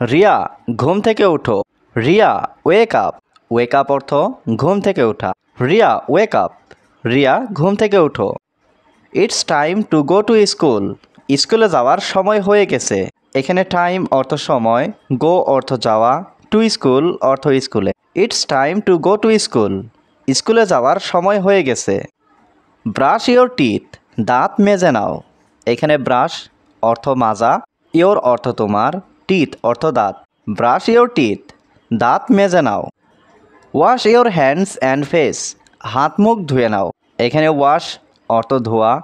রিয়া ঘুম থেকে উঠো। Riya wake up. Wake up অর্থ ঘুম থেকে ওঠা। Riya wake up. রিয়া ঘুম থেকে উঠো। It's time to go to school. স্কুলে যাওয়ার সময় হয়ে গেছে। এখানে টাইম অর্থ সময়, গো অর্থ যাওয়া, টু স্কুল অর্থ স্কুলে। It's time to go to school. স্কুলে যাওয়ার সময় হয়ে গেছে। Brush your teeth. দাঁত মেজে নাও। এখানে ব্রাশ অর্থ মাজা, ইয়োর অর্থ তোমার, টিথ অর্থ দাঁত। Brush your teeth. দাঁত মেজে নাও। Wash your hands and face. হাত মুখ ধুয়ে নাও। এখানে ওয়াশ অর্থ ধোয়া,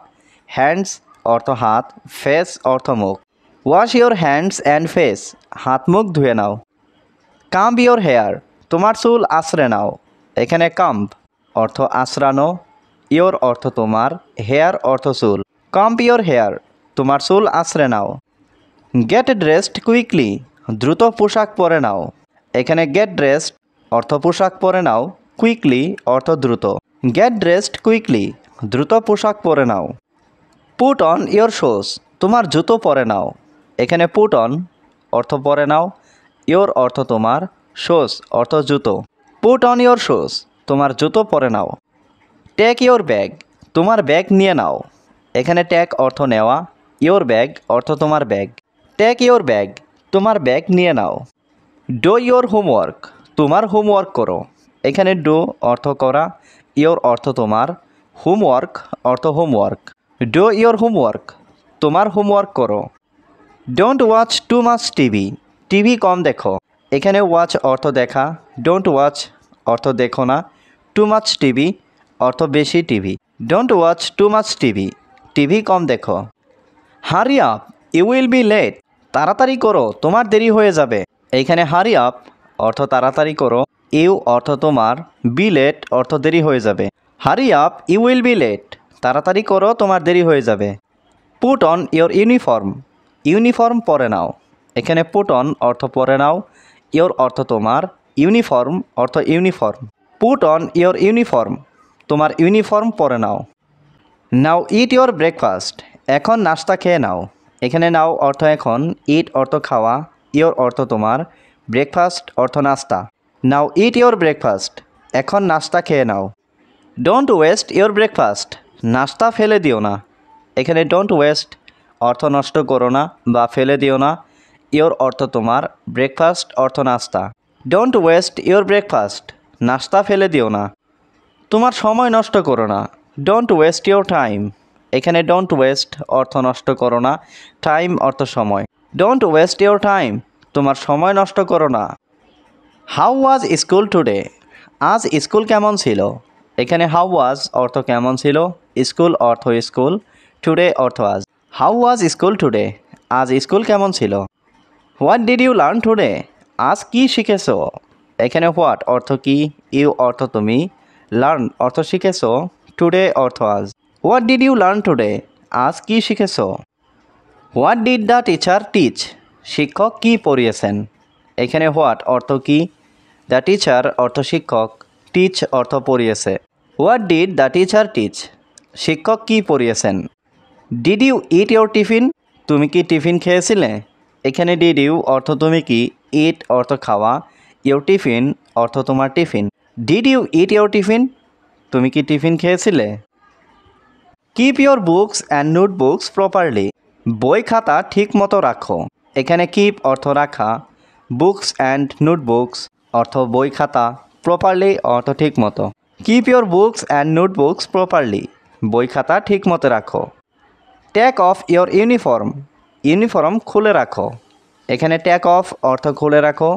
হ্যান্ডস অর্থ হাত, ফেস অর্থ মুখ। Wash your hands and face. হাত মুখ ধুয়ে নাও। কাম্ব ইয়োর হেয়ার। তোমার চুল আঁচড়ে নাও। এখানে কাম্ব অর্থ আঁচড়ানো, ইয়োর অর্থ তোমার, হেয়ার অর্থ চুল। Comb your hair. তোমার চুল আঁচড়ে নাও। Get dressed quickly. দ্রুত পোশাক পরে নাও। এখানে গেট ড্রেসড অর্থ পোশাক পরে নাও, কুইকলি অর্থ দ্রুত। Get dressed quickly. দ্রুত পোশাক পরে নাও। Put on your shoes. তোমার জুতো পরে নাও। এখানে পুট অন অর্থ পরে নাও, ইয়োর অর্থ তোমার, শুজ অর্থ জুতো। Put on your shoes. তোমার জুতো পরে নাও। Take your bag. তোমার ব্যাগ নিয়ে নাও। এখানে টেক অর্থ নেওয়া, ইয়োর ব্যাগ অর্থ তোমার ব্যাগ। Take your bag. তোমার ব্যাগ নিয়ে নাও। Do your homework. তোমার হোমওয়ার্ক করো। এখানে ডু অর্থ করা, ইয়োর অর্থ তোমার, হোমওয়ার্ক অর্থ হোমওয়ার্ক। Do your homework. তোমার হোমওয়ার্ক করো। Don't watch too much TV. TV কম দেখো। এখানে ওয়াচ অর্থ দেখা, ডোন্ট ওয়াচ অর্থ দেখো না, টু মাচ টিভি অর্থ বেশি TV. Don't watch too much TV. TV কম দেখো। Hurry up, you will be late. তাড়াতাড়ি করো, তোমার দেরি হয়ে যাবে। এইখানে হারি আপ অর্থ তাড়াতাড়ি করো, ইউ অর্থ তোমার, বি লেট অর্থ দেরি হয়ে যাবে। Hurry up, you will be late. তাড়াতাড়ি করো, তোমার দেরি হয়ে যাবে। Put on your uniform. Uniform পরে নাও। এখানে পুট অন অর্থ পরে নাও, ইয়োর অর্থ তোমার, ইউনিফর্ম অর্থ uniform. Put on your uniform. তোমার ইউনিফর্ম পরে নাও। নাও ইট ইয়োর ব্রেকফাস্ট। এখন নাস্তা খেয়ে নাও। এখানে নাও অর্থ এখন, ইট অর্থ খাওয়া, ইয়োর অর্থ তোমার, ব্রেকফাস্ট অর্থ নাস্তা। Now eat your breakfast. এখন নাস্তা খেয়ে নাও। Don't waste your breakfast. নাস্তা ফেলে দিও না। এখানে ডোন্ট ওয়েস্ট অর্থ নষ্ট করো না বা ফেলে দিও না, ইয়োর অর্থ তোমার, ব্রেকফাস্ট অর্থ নাস্তা। Don't waste your breakfast. নাস্তা ফেলে দিও না। তোমার সময় নষ্ট করো না। Don't waste your time. এখানে ডোন্ট ওয়েস্ট অর্থ নষ্ট করো না, টাইম অর্থ সময়। Don't waste your time. তোমার সময় নষ্ট করো না। How was school today. আজ স্কুল কেমন ছিল। এখানে হাউ ওয়াজ অর্থ কেমন ছিল, স্কুল অর্থ স্কুল, টুডে অর্থ আজ। How was school today. আজ স্কুল কেমন ছিল। What did you learn today. আজ কি শিখেছ। এখানে হোয়াট অর্থ কি, ইউ অর্থ তুমি, লার্ন অর্থ শিখেছ, টুডে অর্থ আজ। What did you learn today. আজ কি শিখেছ। What did the teacher teach. শিক্ষক কি পড়িয়েছেন। এখানে হোয়াট অর্থ কি, দ্য টিচার অর্থ শিক্ষক, টিচ অর্থ পড়িয়েছে। What did the teacher teach. শিক্ষক কি পড়িয়েছেন। Did you eat your tiffin. তুমি কি টিফিন খেয়েছিলে। এখানে ডিড ইউ অর্থ তুমি কি, ইট অর্থ খাওয়া, ইয়োর টিফিন অর্থ তোমার টিফিন। Did you eat your tiffin. তুমি কি টিফিন খেয়েছিলে। Keep your books and notebooks properly. বই খাতা ঠিক মতো রাখো। এখানে কিপ অর্থ রাখা, বুকস অ্যান্ড নোটবুকস অর্থ বই খাতা, প্রপারলি অর্থ ঠিক মতো। Keep your books and notebooks properly. বই খাতা ঠিক মতো রাখো। Take off your uniform. Uniform খুলে রাখো। এখানে টেক অফ অর্থ খুলে রাখো,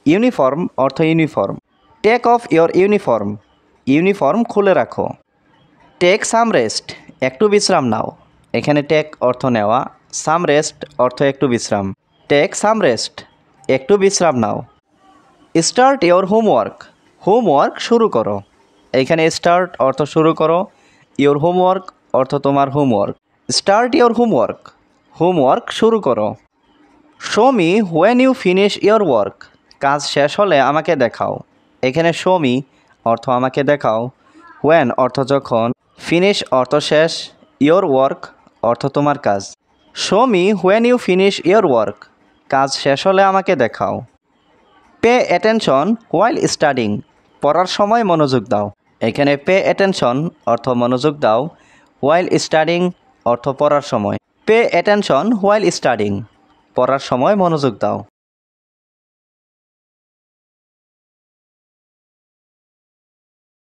ইউনিফর্ম অর্থ uniform. Take off your uniform. Uniform খুলে রাখো। Take some rest. একটু বিশ্রাম নাও। এখানে টেক অর্থ নেওয়া, সাম রেস্ট অর্থ একটু বিশ্রাম। Take some rest. একটু বিশ্রাম নাও। Start your homework. হোমওয়ার্ক শুরু করো। এখানে স্টার্ট অর্থ শুরু করো, ইয়োর হোমওয়ার্ক অর্থ তোমার homework. Start your homework. Homework শুরু করো। Show me when you finish your work. কাজ শেষ হলে আমাকে দেখাও। এখানে শো মি অর্থ আমাকে দেখাও, হোয়েন অর্থ যখন, ফিনিশ অর্থ শেষ, ইয়োর ওয়ার্ক অর্থ তোমার কাজ। Show me when you finish your work. কাজ শেষ হলে আমাকে দেখাও। পে অ্যাটেনশন হোয়াইল স্টাডিং, পড়ার সময় মনোযোগ দাও। এখানে পে অ্যাটেনশন অর্থ মনোযোগ দাও, হোয়াইল স্টাডিং অর্থ পড়ার সময়। পে অ্যাটেনশন হোয়াইল স্টাডিং, পড়ার সময় মনোযোগ দাও।